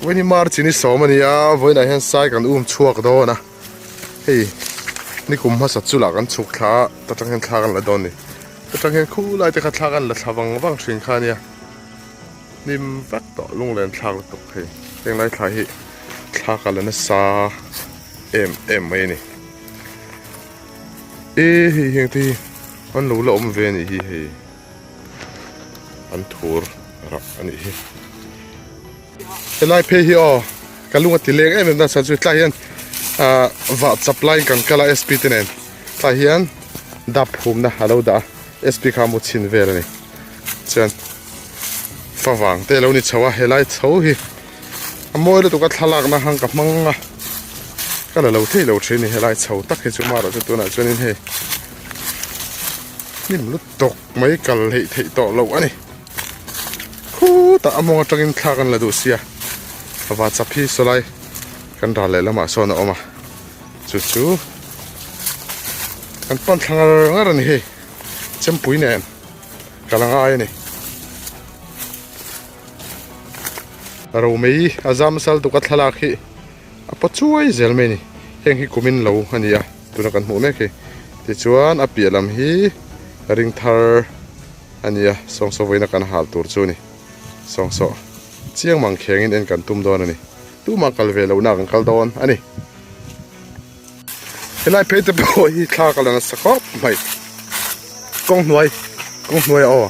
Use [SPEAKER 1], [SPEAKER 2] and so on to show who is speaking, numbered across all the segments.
[SPEAKER 1] วันนี้มาร์จินี่สอมันนี่วันนี้เห็นสายกันชัวกโดนะเฮ้ยนี่กุมภาสัตว์จุลากันชุกท้าแต่จังเห็นท้ากันละโดนนี่แต่จังเห็นคู่ไล่แต่ขัดท้ากันละท้าวังบ้างสินค้าเนี่ยนี่มันแวกต่อลงแรงท้ากันตกเฮ้ยยังไล่ท้าเฮ้ยท้ากันแล้วนะซาไม่นี่เฮ้ยยังที่อันรู้ละเวนี่เฮ้ยอันทัวร์รับอันนี้ไล่เพย์ฮีกันลุงติเล็กมันน่าสนใจไล่ยันวัดซัพพลายกันกลา SP ตินเองไล่ยันดับหุ่มนะฮัลโหลด่า SP ขามุดชินเวรนี่เช่นฟ้าวังแต่เรานี่ชัวร์ไล่ชัวร์มวยเลยตัวกัดทลากนะหังกับมังก็เราที่เราเชื่อนี่ไล่ชัวร์ตักให้จุมาเราจะตัวไหนจนนี่เฮ้นี่มันลุกตกไม่กันเลยที่ต่อเราอันนี้คู่แต่อมองจังอินทากันละดูเสียว่าจะพี่สไลกันด่าเลยแล้วมาสอนออกมาจู่ๆกันปั้นทางอะไรนี่เฮ้จำปุ๋ยเนี่ยกำลังอะไรนี่เราไม่อาจารย์สัลตุกัดทลาคีปัจจุบันเซลเมนี่เฮงฮิคุมินเราอันนี้ตัวนักการหัวแม่คีที่ชวนอภิลำฮีริงทาร์อันนี้ส่งสวัยนักการหาตัวจูนี่ส่งสอเชียงมังเขียงอินเอ็นกันตุ้มโดนอันนี้ตู้มาคัลเวลนักกันคัลโดนอันนี้เฮลัยเพย์จะบอกฮีข้ากันแล้วนะสักอบไม่กงหน่วยอ๋อ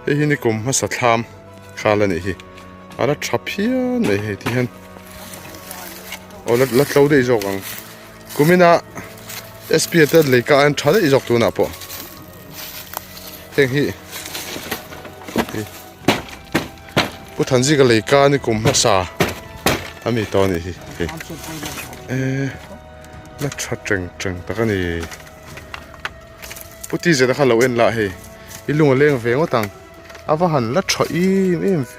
[SPEAKER 1] เฮ้ยนี่กลุ่มมาสัตว์ทามข้าแล้วนี่ฮีอะไรชับเพี้ยนนี่ฮีที่เห็นโอ้แล้วเราได้จอกกันกูมีน่ะ SP เตอร์เลยการชาร์จอีจอกตัวน่ะปะเฮ้ยผู้ทันจีก็เลยการนี่กุมมาซาอันมีตอนนี้นักชัดจังแต่ก็นี่ผู้ที่จะได้ข้าเราเอ็นละเฮ้ยลุงเลี้ยงเฟงว่าตังอาว่าหันละชัดอีไม่เฟ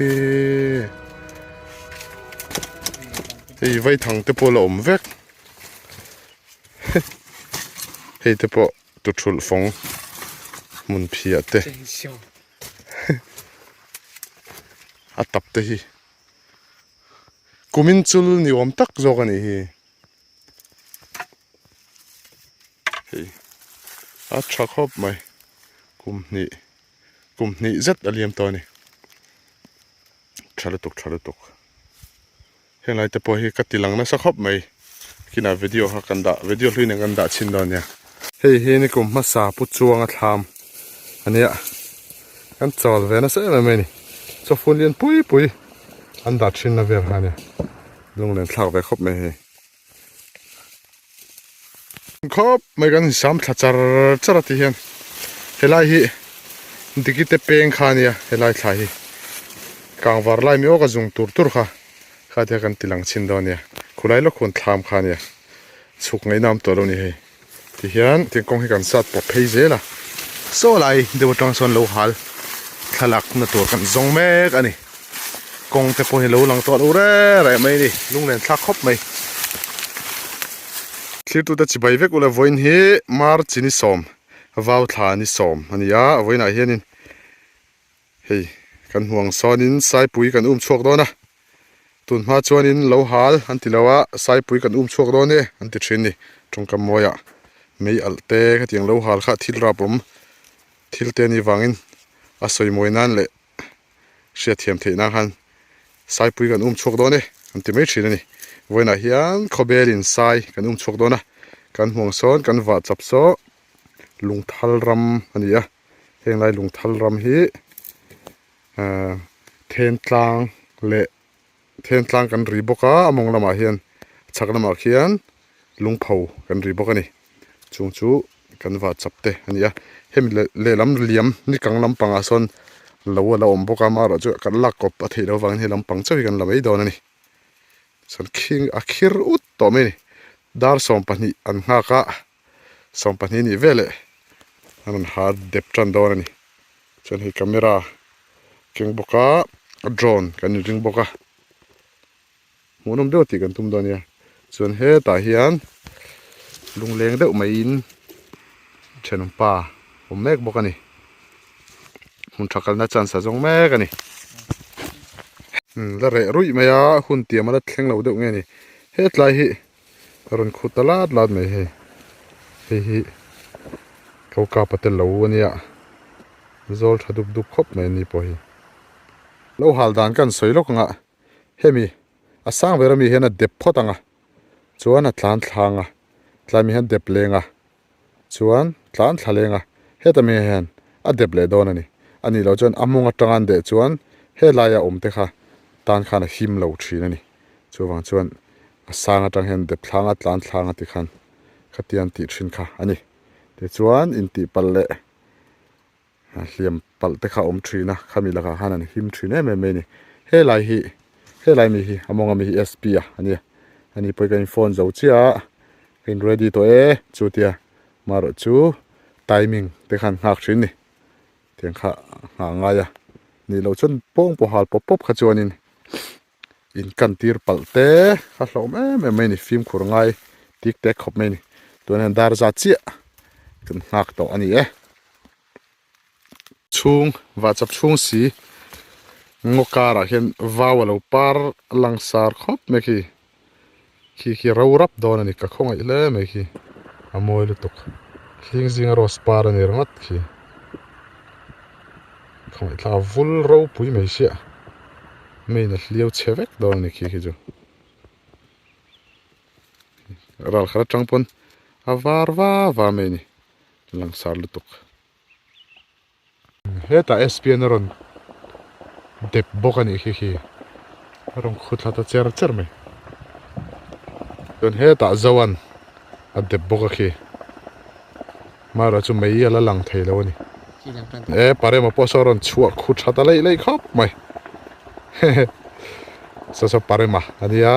[SPEAKER 1] เฮ้ยไว้ทางเตปโลอมเวกเฮ้ยเตปตุชุลฟงมุนพิอาเตอาตับเตฮีกุมินจุลนิวมตักโจกันนี่เฮ้ยอาชักฮอบไหมกุมนี่เจ็ดอเลียมตัวนี่ชาลตุกเห็นไรแต่พอเฮกัดติลังนะสักฮอบไหมกินวิดีโอหักกันด่าวิดีโอลุยหนึ่งกันด่าชินดอนเนี่ยเฮ้ยนี่กุมมาสาปุจจวงอัฐามอันนี้กันจอดเวนัสเอลเมนี่จอฟุนเลียนปุยอันดัดชินนะเวรเนี่ยลงเล่นทักไปครบไหมครบไม่กันสามทัดจาร์ที่เห็นเฮลัยฮีดิกิเตเปงขานี่เฮลัยทายกางวาร์ไลมีโอกาสจงตุรค่ะข้าเดียกันติลังชินดอนเนี่ยคุณไล่ลูกคนทำขานี่สุกไงน้ำตัวเรานี่เฮที่เห็นที่กงให้กันสัตว์ปอบเพย์เจล่ะโซ่ไลเดี๋ยวจังส่วนโลหัลขลักนั่นตัวกันจงแม่กันนี่กงแต่พอเห็นโลหลังตัวอุเร่อะไรไม่นี่ลุงเล่นทักครบไหมคิดตัวจะจีบไปเวกุลาวันเฮมาร์จินิสอมวาวทานิสอมอันนี้วันไหนเห็นนี่เฮ้ยกันห่วงซ้อนินสายปุ๋ยกันชวกโดนนะตุนมาชวนินโลหัลอันที่เราว่าสายปุ๋ยกันชวกโดนเนี่ยอันที่ชินนี่จงกำมวยไม่อัลเตะก็ยังโลหัลข้าทิลรับผมทิลเตนี่วังอินอาศัยมวยนั่นแหละเสียเทียมเทน่าฮันสายปุ๋ยกันชวกโดนเนี่ยอันที่ไม่ชินนี่วันไหนยันขบเบลินสายกันชวกโดนนะกันห่วงซ้อนกันวัดจับโซ่ลุงทัลรำอันนี้เฮงไรลุงทัลรำฮีเทนตลางเละเทนตลางกันรีบกะมองละมาเฮียนชักละมาเฮียนลุงเผากันรีบกะนี่จูกันวัดจับเตอันนี้เฮมเล่ลำเลียมนี่กังลำปังอาซอนเราอมบกามาเราจะกันลักกบอาทิตย์เราฟังเฮลำปังเจ้ากันละไม่โดนนี่ส่วนคิงอาคิรอุตต่อไม่นี่ดาร์สองปันนี่อันห้ากะสองปันนี่เวลอันหาเด็บจันโดนนี่ส่วนให้камераเก่งบกาโดรนกันยิงบกาหัวนมเดียวตีกันตุ้มโดนเนี่ยส่วนเฮตาเฮียนลุงเลี้ยงเด็กไม่อินเชนป่าผมแม่บกานี่ hun thakal na chan sa jong me ka ni la re rui maya hun tiam ala thleng lo deuh nge ni he tlai hi ron khutalat lat mai hi ko ka patel lo ania zol thaduk duk khop mai ni po hi lo hal dan kan soilok nga hemi asang vera mi hena dep photanga chuan a tlan thlanga tlami han dep lenga chuan tlan thlenga hetami hen a dep le don ani ani lo chon amunga tangan de chuan he laia omte kha tan khana him lo thin ani chuwang chuan asanga tang hen dep thlanga tlan thlanga ti khan khatian ti thin kha ani te chuan in ti palle hliam pal te kha om thina khami laka hanan him thine me ni he lai mi hi amonga mi hi sp ani poi kan phone zo chia in ready to chutia maro chu timing te khan hak thin ni tiang kha nga ya ni lo chun pong po hal pop kha chuanin in kan tir palte kha hlom me ni film khur ngai tik tek khop me ni tuan dar za chia kan hak to ani chung wa chap chung si ngokara hen wawalo par langsar khop me khi ro rap don ani ka khongai le me khi amoi lu tok thling zing ros par ani rangat khi khongai tla vul ro pui me sia me na hliau chevek don ani khi ju ral khara changpon avar wa me ni langsar lu tok heta spn ron dep bokani khi rong khutla ta cher me don heta zawan a dep boka khi mara chu mei ala lang thei lo ni pare ma posoron chhuah khu thata lei khop mai so pare ma ania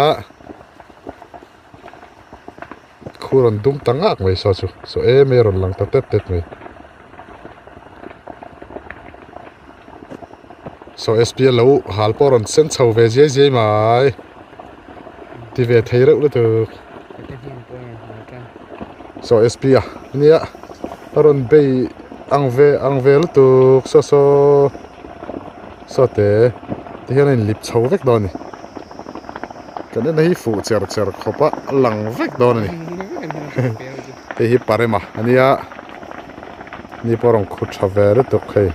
[SPEAKER 1] khuron dum tangak mai so me ron lang ta tet mai so SPL lo hal poron sen chho ve je mai ti ve thei reuh le tu so SP nia ron be ang ve lu tu so te ti hian lip chho vek don ni kan na hi fu cher khopa lang vek don ni te hi pare ma ania ni poron khu tha ve re tu khai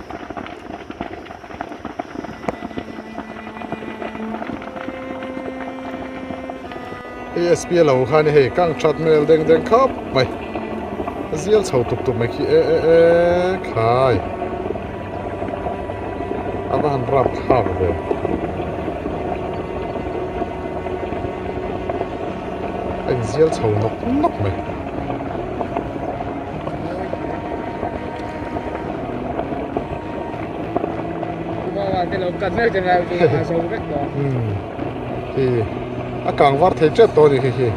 [SPEAKER 1] SPL lo khan he kang chat mel deng khop mai zial chho tup mai khi khai aban rap khap ve anh zial chho nok mai
[SPEAKER 2] cái lồng cẩn đấy cho nên là sâu vết đó
[SPEAKER 1] thì càng vắt thấy chết tôi thì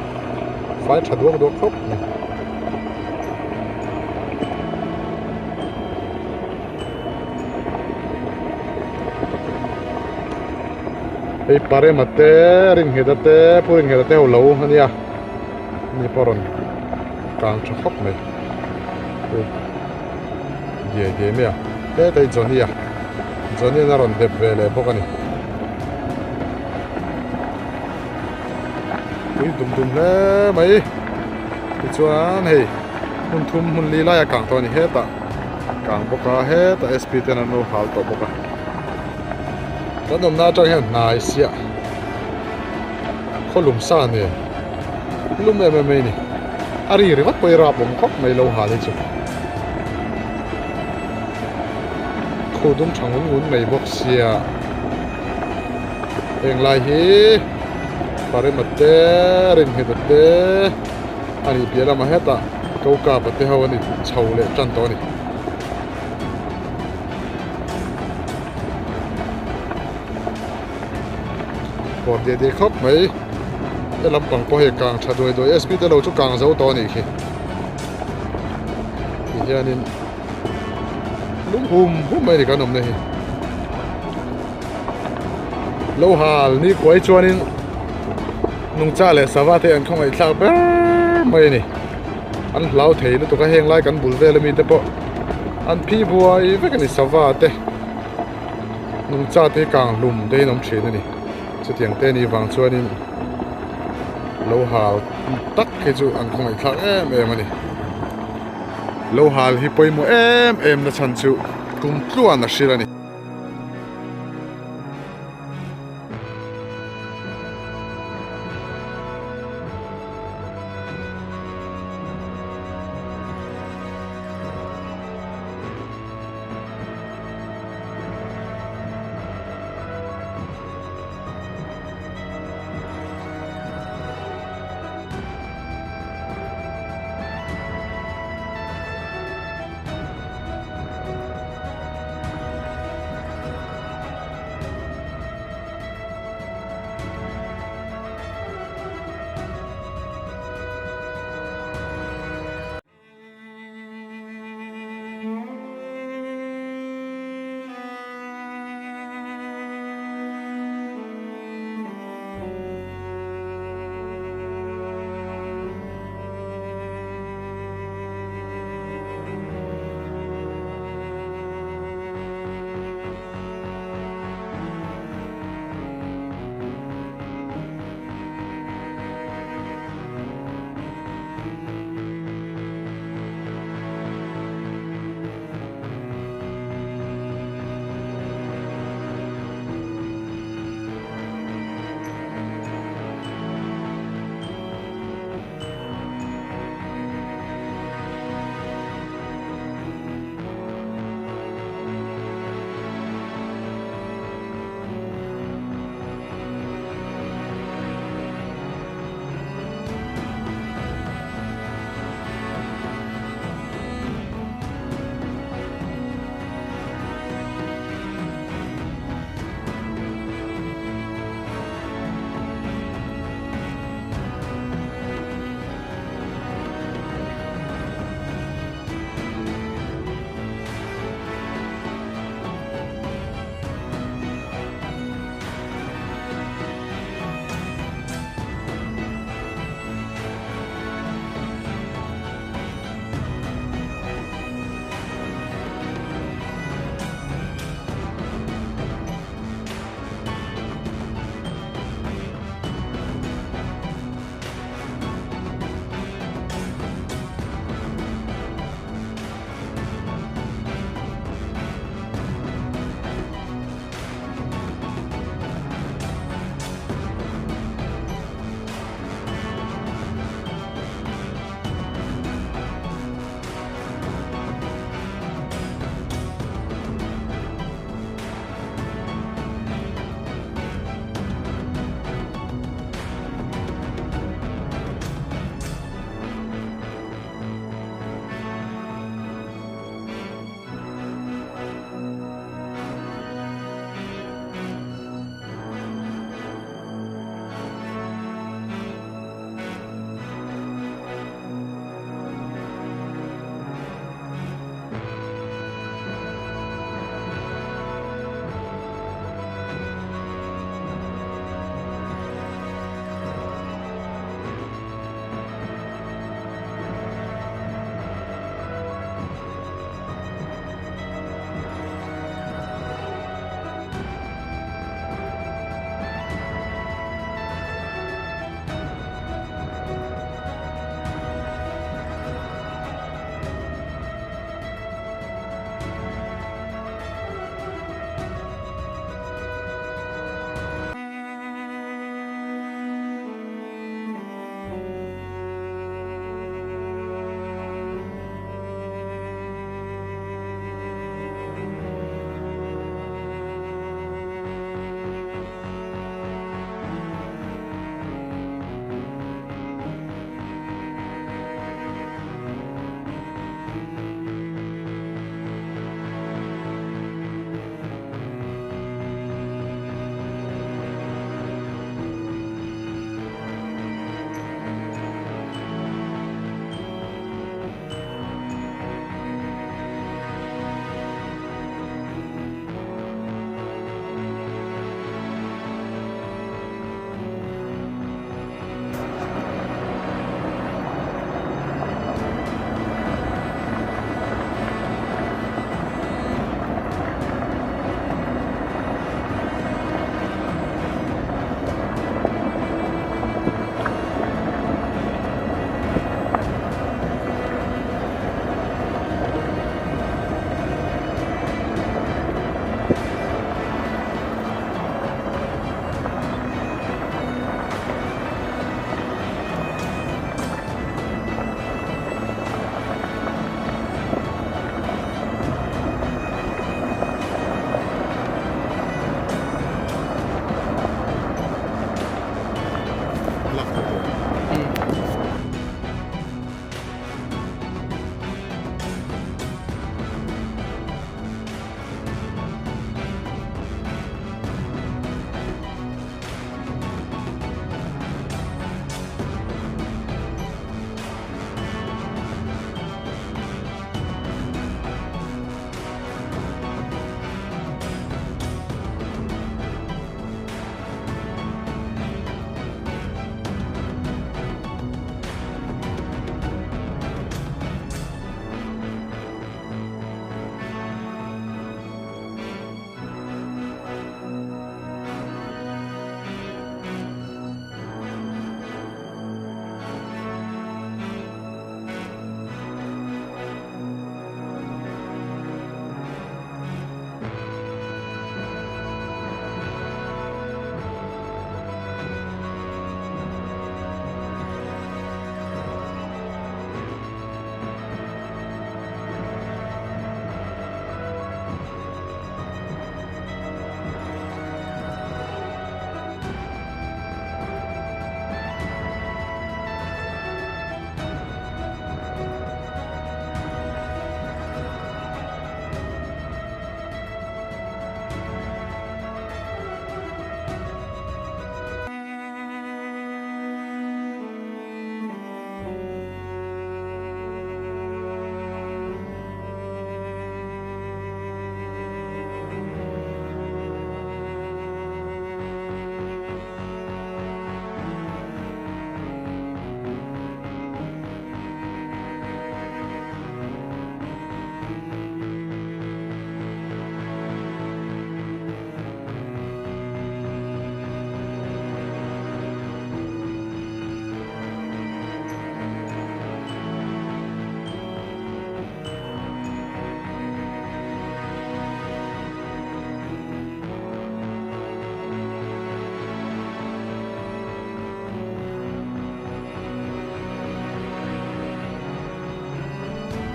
[SPEAKER 1] phải chặt đuốc khóc ei pare mate ring hedate puring hedate ho lo ania ni poron kang chkhop me ye me te dei jonia na ron dep vele bokani ui dum le mai ti chuan hei hun li la ya kang to ni heta kang boka heta sp ten no hal to boka kan nom na chang hen nai sia kholum sa ne lum me ni ari ri wat poi ra bom khop mai lo ha le chu khudum changun mai bok sia eng lai hi pare mate rin hedate ani piala ma heta ko ka pate hawani chhaule chan to ni por de khop mai elam pang po he kang thadoi doi sp te lo chu kang zo to ni khi hianin hum mai ni kanom nei lo hal ni koi chuanin nung cha le sawa te an khongai thla ber mai ni an hlau thei lu to ka heng lai kan bul ve le mi te po an phi buai ve kan ni sawa te nung cha te kang lum te nom thin ani chu tiang te ni wang chuanin lo hal tak ke chu an khongai thak em ani lo hal hi poimo em na chan chu kum tluan na shirani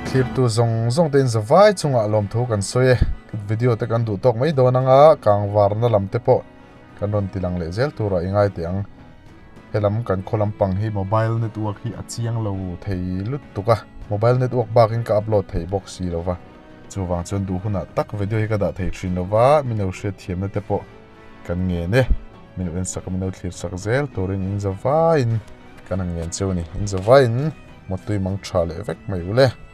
[SPEAKER 1] clear tu zong ten zawai chunga lom thu kan soye video te kan du tok mai do nanga kang war na lam te po kan ron tilang le zel tura ingai te ang helam kan kholam pang hi mobile network hi achiang lo thei lut tuka mobile network bakin ka upload thei box si lova chuwang chon du huna tak video hi ka da thei thin lova mino hre thiam na te po kan nge ne mino en sak mino thlir sak zel turin in zawain kan ang ngen cheu ni in zawain motui mang tha le vek mai ule